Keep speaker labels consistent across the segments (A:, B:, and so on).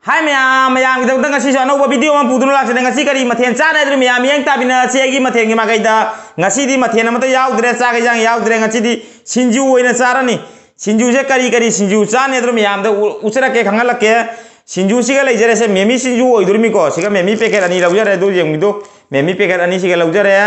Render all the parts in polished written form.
A: Hai maya kita udah ngasih soal nopo video mampu dulu lah sedang ngasih kari mathen cana itu maya yang tapi na siagi mathen gimana kita ngasih di mathen nama tuh yau dre caga yang yau dre ngasih di sinju ini cara nih sinju se kari sinju cana itu maya tuh usara kayak kangen lah kayak sinju sih kalau jadi se memi sinju itu miko sih memi paket ani lau jara itu yang itu memi paket ani sih lau jara ya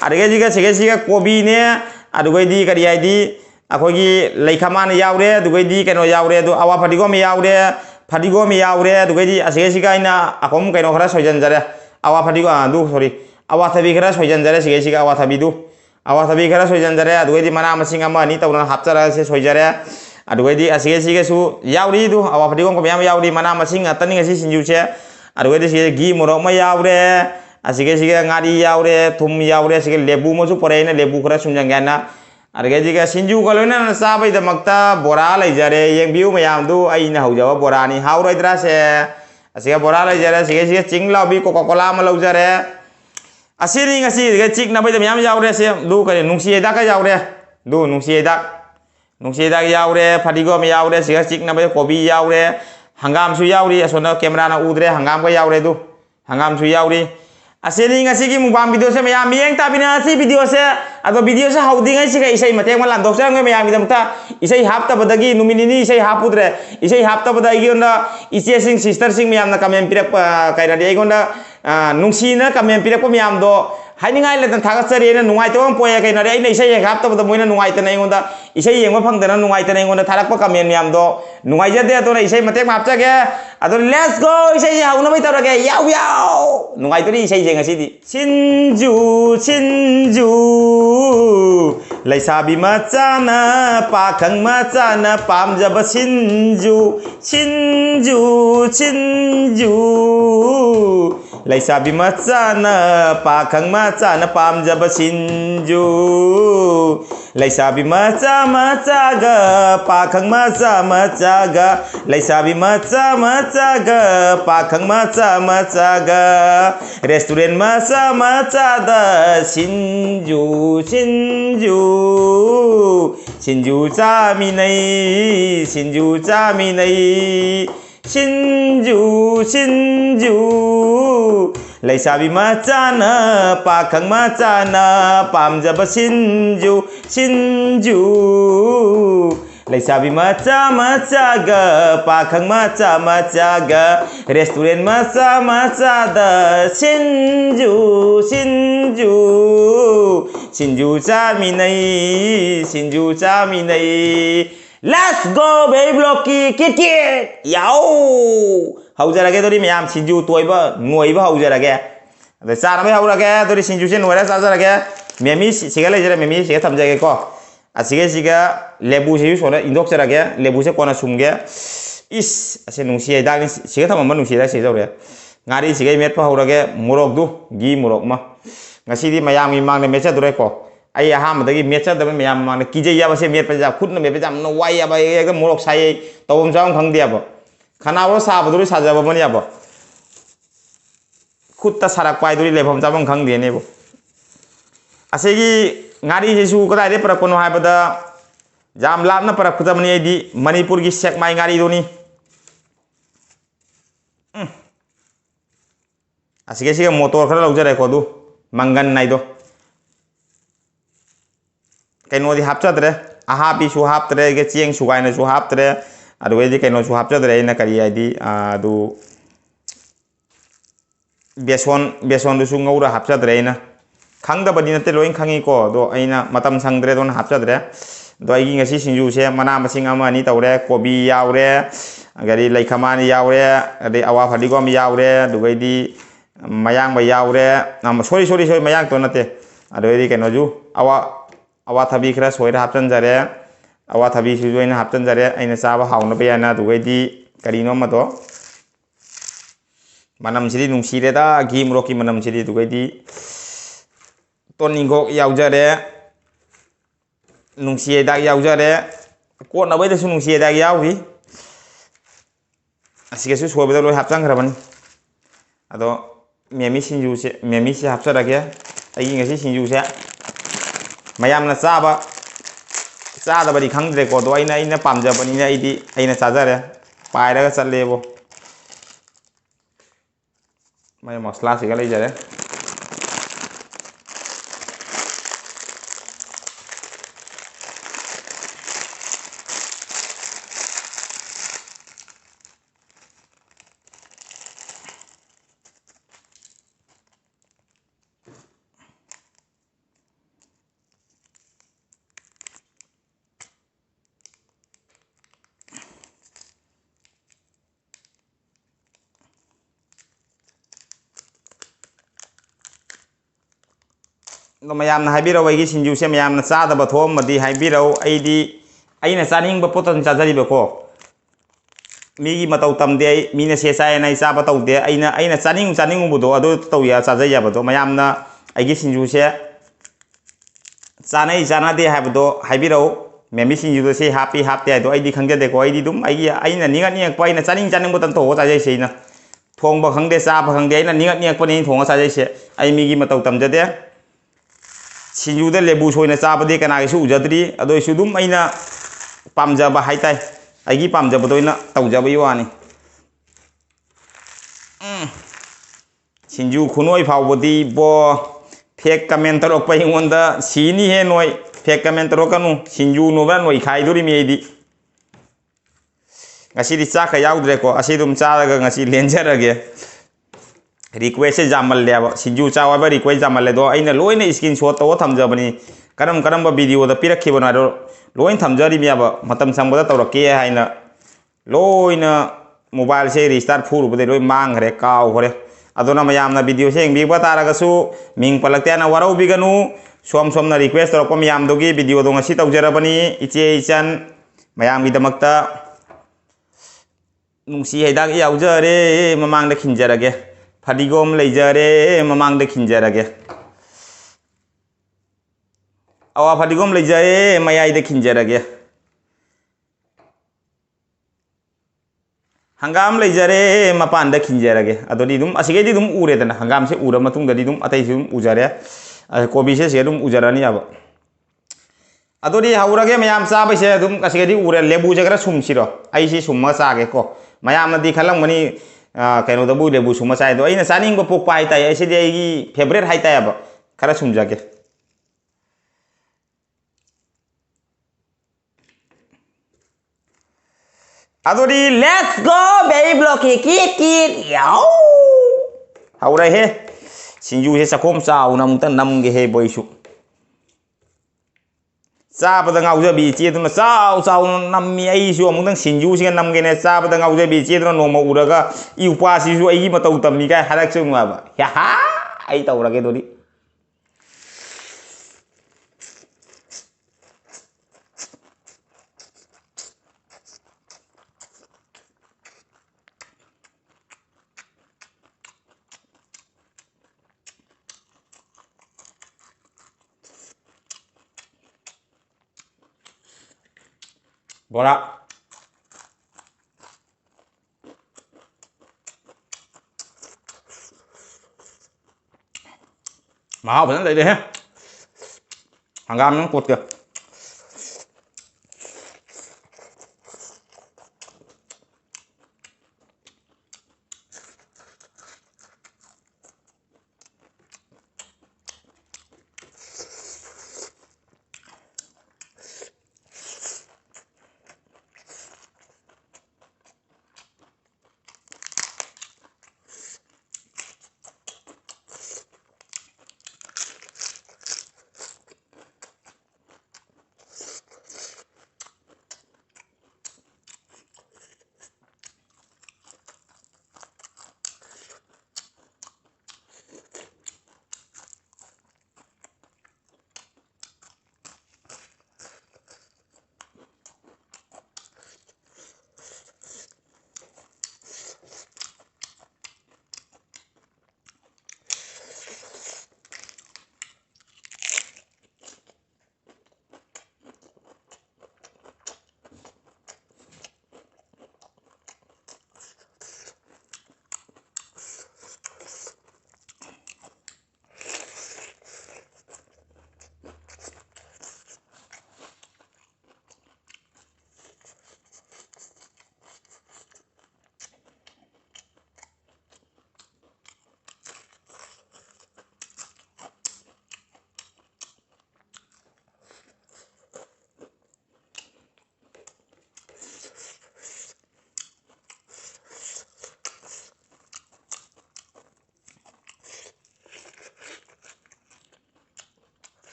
A: ada juga sih kopi nih ada gue di kari ID aku lagi leikaman yau dre tuh gue di keno yau dre tuh awal padi gue yau dre Fadigo mi yaure du gaji asige ina akom kaino khara sojan jare awa fadigo du sorry awa thabi khara sojan jare sige siga awa thabi khara sojan jare du gaji mana masinga ma ni tawna hapchara se sojare adu gaji asige sige su yauri du awa fadigo ko yam yauri mana masinga tani ngasi sinju che adu gaji sige gi morok ma yaure asige sige ngari yaure thum yaure sige lebu mo su pore na lebu khara sunjangana Arga jika sinju kalau na sabai da makta bora lai jare yang biu mayam tu ai na hau jawa bora ni hau rai dra se asiga bora lai jare sige cinglau bi coca cola ma lau jare asiri ngasi ga cik na bai da mayam jaw re se du ka nungsi da ka jaw re du nungsi da jaw re fadigo me jaw re sige cik na bai kopi jaw re hangam su jaw ri asona camera na udre hangam ka jaw re du hangam su jaw ri asini ngasi ki mubam video se mayam yang tapi na si video se atau video se haudi ngai si ka isai mate malan dok se ngai mayam idam ta isai hapta badagi numini isai hapudre isai hapta badagi onda isi sing sister sing mayam na kamem pirek kai na dei gonda nungsi na kamem pirek ko mayam do haini ngai le tan thaga sari na nungai to poya kai na dei na isai hapta bada moina nungai ta nai gonda isai yengma phangdana nungai ta nai gonda tharak pa kamem mayam do nungai jade to na isai mate hapcha ge ado let's go isai hauna bai tawra ge yaw nungai to ni isai je ngasi di sinju Laisabi macana pakhang macana pamjaba sinju Laisabi macana pakhang macana pamjaba sinju Laisabi maca ga pakhang maca ga Laisabi maca ga pakhang maca ga restoran maca da sinju Laisabi macana pakhang macana pamjaba sinju Laisabi maca ga pakhang maca ga restoran maca da sinju chaminai let's go baby blocky kit yau hau jarage tori mayam sinju toiba ngoiba hau jarage ade chara bai hau rage tori sinju se noira sa jarage memi sigale jare memi siga thamjage ko asige siga lebu se sona indok jarage lebu se kona sumge is ase nungsi da ni siga thamma nungsi da se jore ngari siga met pa hau rage morok du gi morok ma ngasi di mayam mi mang ne mecha dure ko ai aha madagi mecha da mayam mang ne kije ya ba se met pa ja khut na me pa jam no wai ya ba ek morok sai tawum jang khang dia ba khana wo sa baduri sa ja ba mani ya ba khut ta sarak pai duri lebam jabang khang dia ne bo asegi ngari jesu kada de para kono ha ba da jam lap na para khuta mani di manipur gi sek mai ngari do ni asige siga motor khara lau jare ko du mangan nai do kaino di hapchadre aha pi su haptre ge chieng sugai na su haptre adu ge kaino su hapchadre na kari id adu beson du su ngaura hapchadre na khangda badi na te loin khangi ko do aina matam sangdre don hapchadre do ai gi ngasi sinju se mana masing ama ni tawre kobi yaure gari laikhamani yaure ade awa fadigom yaure du ge di mayang ba yaure sorry mayang to nate adu ge kaino ju awa thabi khara soira hapchan jare awa thabi su joina hapchan jare aina chaba hauna be ana du gaidi karino ma to manam siri nungsi re da gi mroki manam siri du gaidi toningo yaujare nungsi da yaujare ko na bai da su nungsi da yawi asige su sobe da loi hapchan kharaban ado memi sinju se hapchara ge ai ngasi sinju se mayam na chaba da bari khangdre ko do aina pamjabani na idi aina chajare paira ga challe bo ꯃꯥꯏ ꯃꯁꯂꯥꯁꯤꯒ ꯂꯩꯖꯔꯦ ꯃꯌꯥꯝꯅ ꯍꯥꯏꯕꯤꯔꯛꯎ ꯑꯩꯒꯤ ꯁꯤꯡꯖꯨꯁꯦ ꯃꯌꯥꯝꯅ ꯆꯥꯗꯕ ꯊꯣꯛꯑꯝꯃꯗꯤ ꯍꯥꯏꯕꯤꯔꯛꯎ ꯑꯩꯅ ꯆꯥꯅꯤꯡꯕ ꯄꯣꯠꯇ ꯆꯥꯖꯔꯤꯕꯀꯣ ꯃꯤꯒꯤ ꯃꯇꯧ ꯇꯝꯗꯦ ꯑꯩ ꯃꯤꯅ ꯁꯦ ꯆꯥꯏꯅ ꯑꯩ ꯆꯥꯕ ꯇꯧꯗꯦ ꯑꯩꯅ ꯆꯥꯅꯤꯡꯉꯨꯕꯗꯣ ꯑꯗꯨ ꯆꯥꯖꯩ ꯌꯥꯕꯗꯣ ꯃꯌꯥꯝꯅ ꯑꯩꯒꯤ ꯁꯤꯡꯖꯨꯁꯦ ꯆꯥꯅꯩ ꯆꯥꯅꯗꯦ ꯍꯥꯏꯕꯗꯣ ꯍꯥꯏꯕꯤꯔꯛꯎ ꯃꯦꯝꯕꯤ ꯁꯤꯡꯖꯨꯗ ꯁꯤ ꯍꯥꯞꯄꯤ ꯍꯥꯞꯇꯦ ꯍꯥꯏꯗꯣ ꯑꯩꯗꯤ ꯈꯪꯖꯗꯦꯀꯣ ꯑꯩꯗꯤ ꯑꯗꯨꯝ ꯑꯩꯅ ꯅꯤꯡꯉꯛꯄ ꯑꯩꯅ ꯆꯥꯅꯤꯡꯕꯇ ꯊꯣꯡꯉ ꯆꯥꯖꯩꯁꯦ ꯑꯩꯅ ꯊꯣꯡꯕ ꯈꯪꯗꯦ ꯆꯥꯕ ꯈꯪꯗꯦ ꯑꯩꯅ ꯅꯤꯡꯉꯛꯄꯅꯤ ꯑꯩꯅ ꯊꯣꯡꯉ ꯆꯥꯖꯩꯁꯦ ꯑꯩ ꯃꯤꯒꯤ ꯃꯇꯧ ꯇꯝꯖꯗꯦ ꯁꯤꯡꯖꯨꯗ ꯂꯦꯕꯨ ꯁꯣꯏꯅ ꯆꯥꯕꯗꯤ ꯀꯅꯥꯒꯤꯁꯨ ꯎꯖꯗ꯭ꯔꯤ ꯑꯗꯨ ꯑꯣꯏꯁꯨ ꯑꯗꯨꯝ ꯑꯩꯅ ꯄꯥꯝꯖꯕ ꯍꯥꯏꯇꯥꯏ ꯑꯩꯒꯤ ꯄꯥꯝꯖꯕꯗꯣ ꯑꯣꯏꯅ ꯇꯧꯖꯕꯒꯤ ꯋꯥꯅꯤ ꯁꯤꯡꯖꯨ ꯈꯨꯅꯣꯏ ꯐꯥꯎꯕꯗꯤ ꯕꯣ ꯐꯦꯛ ꯀꯃꯦꯟ ꯇꯧꯔꯛꯄ ꯑꯩꯉꯣꯟꯗ ꯁꯤꯅꯤꯍꯦ ꯅꯣꯏ ꯐꯦꯛ ꯀꯃꯦꯟ ꯇꯧꯔꯛꯀꯅꯨ ꯁꯤꯡꯖꯨ ꯅꯣꯏꯕ꯭ꯔꯥ ꯅꯣꯏ ꯈꯥꯏꯗꯣꯔꯤꯃꯤ ꯑꯩꯗꯤ ꯉꯁꯤꯗꯤ ꯆꯥꯛꯀ ꯌꯥꯎꯗ꯭ꯔꯦꯀꯣ ꯑꯁꯤ ꯑꯗꯨꯝ ꯆꯥꯔꯒ ꯉꯁꯤ ꯂꯦꯟꯖꯔꯒꯦ ꯔꯤꯀ꯭ꯋꯦꯁꯁꯦ ꯌꯥꯝꯃꯜꯂꯦꯕ ꯁꯤꯡꯖꯨ ꯆꯥꯎ ꯍꯥꯏꯕ ꯔꯤꯀ꯭ꯋꯦꯁ ꯌꯥꯝꯃꯜꯂꯦ ꯑꯗꯣ ꯑꯩꯅ ꯂꯣꯏꯅ ꯏꯁꯀ꯭ꯔꯤꯟ ꯁꯣꯠ ꯇꯧꯔ ꯊꯝꯖꯕꯅꯤ ꯀꯔꯝꯕ ꯚꯤꯗꯤꯑꯣꯗ ꯄꯤꯔꯛꯈꯤꯕꯅꯣ ꯍꯥꯏꯗꯣ ꯂꯣꯏꯅ ꯊꯝꯖꯔꯤꯃꯦꯕ ꯃꯇꯝ ꯁꯪꯕꯗ ꯇꯧꯔꯛꯀꯦ ꯍꯥꯏꯅ ꯂꯣꯏꯅ ꯃꯣꯕꯥꯏꯜꯁꯦ ꯔꯤꯁꯇꯥꯔꯠ ꯐꯨꯔꯨꯕꯗꯩ ꯂꯣꯏ ꯃꯥꯡꯈ꯭ꯔꯦ ꯀꯥꯎꯈ꯭ꯔꯦ ꯑꯗꯨꯅ ꯃꯌꯥꯝꯅ ꯚꯤꯗꯤꯑꯣꯁꯦ ꯌꯦꯡꯕꯤꯕ ꯇꯥꯔꯒꯁꯨ ꯃꯤꯡ ꯄꯜꯂꯛꯇꯦ ꯍꯥꯏꯅ ꯋꯥꯔꯧꯕꯤꯒꯅꯨ ꯁꯣꯝꯅ ꯔꯤꯀ꯭ꯋꯦꯁ ꯇꯧꯔꯛꯄ ꯃꯌꯥꯝꯗꯨꯒꯤ ꯚꯤꯗꯤꯑꯣꯗꯣ ꯉꯁꯤ ꯇꯧꯖꯔꯕꯅꯤ ꯏꯆꯦ ꯏꯆꯟ ꯃꯌꯥꯝꯒꯤꯗꯃꯛꯇ ꯅꯨꯡꯁꯤ ꯍꯤꯗꯥꯛ ꯌꯥꯎꯖꯔꯦ ꯃꯃꯥꯡꯗ ꯈꯤꯟꯖꯔꯒꯦ ꯐꯗꯤꯒꯣꯝ ꯂꯩꯖꯔꯦ ꯃꯃꯥꯡꯗ ꯈꯤꯟꯖꯔꯒꯦ ꯑꯋꯥ ꯐꯗꯤꯒꯣꯝ ꯂꯩꯖꯔꯦ ꯃꯌꯥꯏꯗ ꯈꯤꯟꯖꯔꯒꯦ ꯍꯪꯒꯥꯝ ꯂꯩꯖꯔꯦ ꯃꯄꯥꯟꯗ ꯈꯤꯟꯖꯔꯒꯦ ꯑꯗꯨꯗꯤ ꯑꯗꯨꯝ ꯑꯁꯤꯒꯩꯗꯤ ꯑꯗꯨꯝ ꯎꯔꯦꯗꯅ ꯍꯪꯒꯥꯝꯁꯦ ꯎꯔ ꯃꯇꯨꯡꯗꯗꯤ ꯑꯗꯨꯝ ꯑꯇꯩꯁꯨ ꯑꯗꯨꯝ ꯎꯖꯔꯦ ꯀꯣꯕꯤꯁꯦ ꯁꯤ ꯑꯗꯨꯝ ꯎꯖꯔꯅꯤꯕ ꯑꯗꯨꯗꯤ ꯍꯧꯔꯒꯦ ꯃꯌꯥꯝ ꯆꯥꯕꯩꯁꯦ ꯑꯗꯨꯝ ꯑꯁꯤꯒꯩꯗꯤ ꯎꯔꯦ ꯂꯦꯕꯨꯁꯦ ꯈꯔ ꯁꯨꯝꯁꯤꯔꯣ ꯑꯩꯁꯤ ꯁꯨꯝꯃꯒ ꯆꯥꯒꯦꯀꯣ ꯃꯌꯥꯝꯅꯗꯤ ꯈꯜꯂꯝꯒꯅꯤ ꯀꯩꯅꯣꯗꯕꯨ ꯂꯦꯕꯨ ꯁꯨꯝꯃ ꯆꯥꯏ ꯑꯗꯣ ꯑꯩꯅ ꯆꯥꯅꯤꯡꯕ ꯄꯣꯛꯄ ꯍꯥꯏꯇꯥꯔꯦ ꯑꯩꯁꯤꯗꯤ ꯑꯩꯒꯤ ꯐꯦꯚꯣꯔꯥꯏꯠ ꯍꯥꯏꯇꯥꯔꯦꯕ ꯈꯔ ꯁꯨꯝꯖꯒꯦ ꯑꯗꯨꯗꯤ ꯂꯦꯠꯁ ꯒꯣ ꯕꯦꯕꯤ ꯕ꯭ꯂꯣꯛꯀꯤ ꯀꯤꯠ ꯌꯥꯎ ꯍꯧꯔꯦꯍꯦ ꯁꯤꯡꯖꯨꯁꯦ ꯆꯥꯛꯈꯣꯝ ꯆꯥꯎꯅ ꯑꯃꯨꯛꯇ ꯅꯝꯒꯦꯍꯦ ꯕꯣꯏꯁꯨ ꯆꯥꯕꯗ ꯉꯥꯎꯖꯕꯤ ꯏꯆꯦꯗꯨꯅ ꯆꯥꯎꯅ ꯅꯝꯃꯤ ꯑꯩꯁꯨ ꯑꯃꯨꯛꯇꯪ ꯁꯤꯡꯖꯨꯁꯤꯒ ꯅꯝꯒꯦꯅꯦ ꯆꯥꯕꯗ ꯉꯥꯎꯖꯕꯤ ꯏꯆꯦꯗꯨꯅ ꯅꯣꯡꯃ ꯎꯔꯒ ꯏꯎꯄꯥꯁꯤꯁꯨ ꯑꯩꯒꯤ ꯃꯇꯧ ꯇꯝꯃꯤ ꯀꯥꯏ ꯍꯥꯏꯔꯛꯆꯅꯨ ꯍꯥꯏꯕ ꯌꯥꯍꯥ ꯑꯩ ꯇꯧꯔꯒꯦ ꯑꯗꯨꯗꯤ ꯕꯣꯔꯥ ꯃꯍꯥꯎ ꯐꯖꯅ ꯂꯩꯔꯦꯍꯦ ꯍꯪꯒꯥꯝ ꯅꯪ ꯀꯣꯠꯀꯦ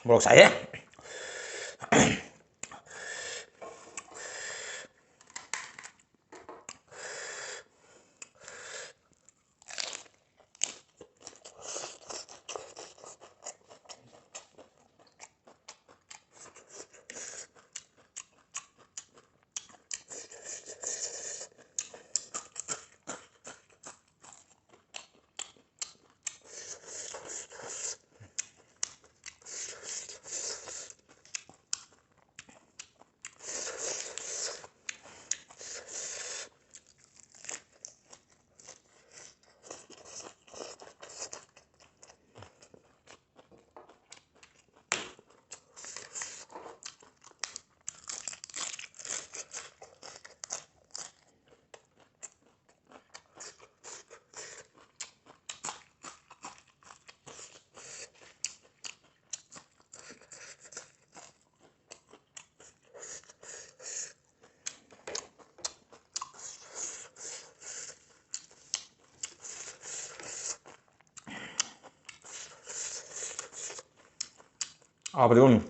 A: Menurut saya apa itu?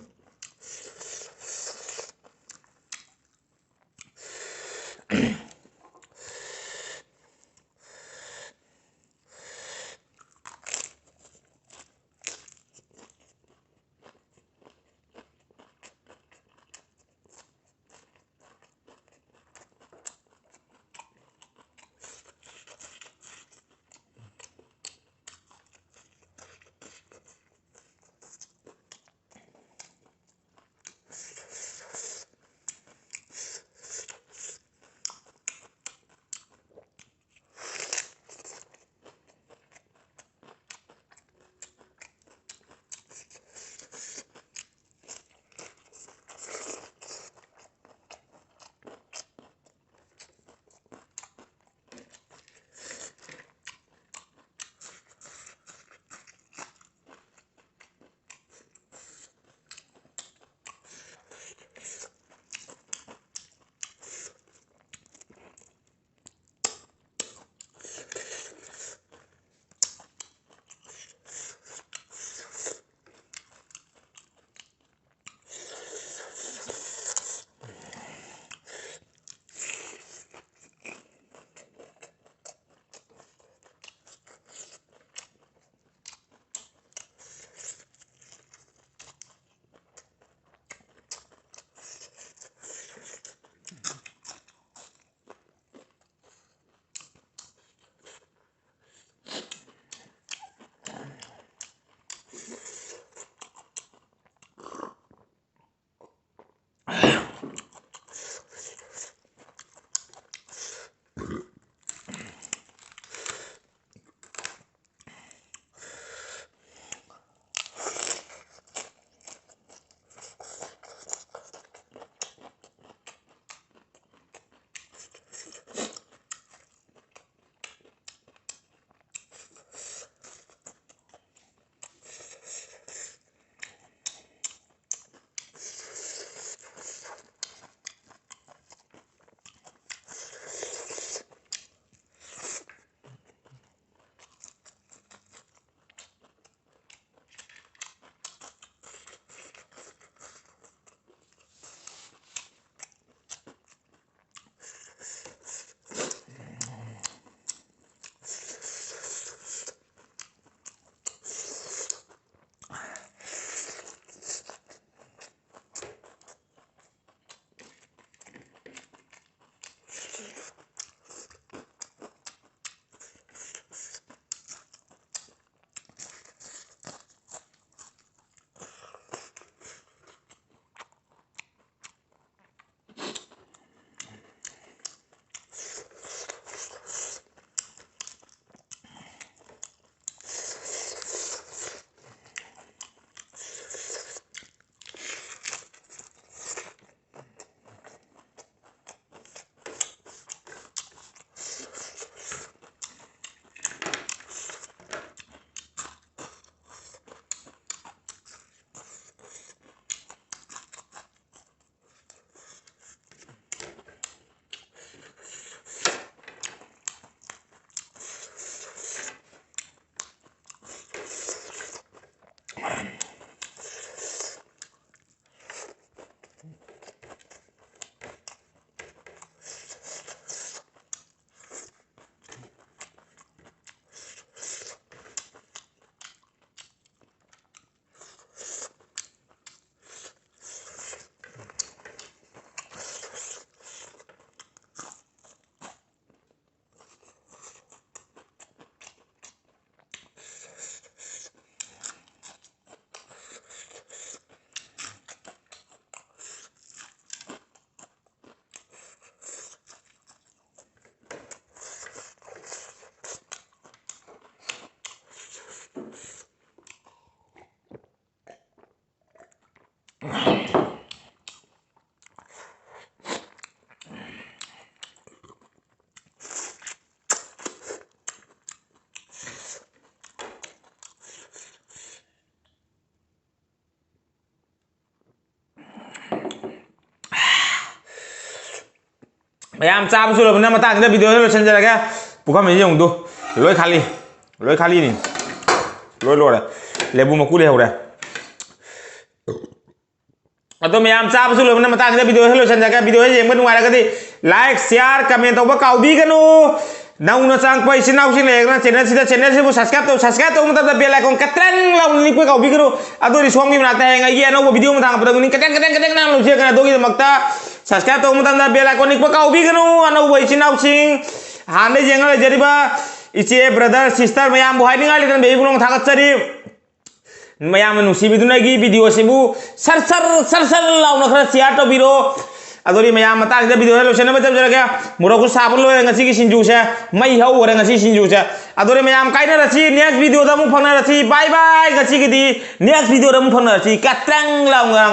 A: Ma'am चाब सुरबना मतांगदा वीडियो लोइसनजरगे पुखम यंगदु लोइ खाली नि लोइ लोरे लेबु मकु लेहौरे अतो मैम चाब सुरबना मतांगदा वीडियो लोइसनजरगे वीडियो येंबा नुंगारगदि लाइक शेयर कमेंट तौबा काउबीगनु नौना चांगपा इसिन नाउसिन लेगना चैनल से सब्सक्राइब तौब मतदा बेल आइकन कट्रेंग लाउनि निकु काउबीगनु अदोरि सोंगि मनाता हेंगा ये अनौबा वीडियो मथांग पदगुनि कटेंग नाम लुसिगना दोगि मक्ता सब्सक्राइब तौब मतदा बेल आइकन निकु काउबीगनु अनौबा इसिन नाउसिन हाने जेंगा जरिबा इचे ब्रदर सिस्टर मैम बहायनिंगा लिदन बेबुनों थागतसरी मैम नुसिबिदुनागी वीडियो सेबु सर लाउना खरा शेयर तौबिरो अदोरी मैम मतांगदा वीडियो लोइसन बजरगे मुरगु साबन लोय ngasi gi sinju se mai hau ore ngasi sinju se adore ma'am काइना रसी नेक्स्ट वीडियो दा मु फंगना रसी bye bye ngasi gi di next video दा मु फंगना रसी काट्रांग लाउंगा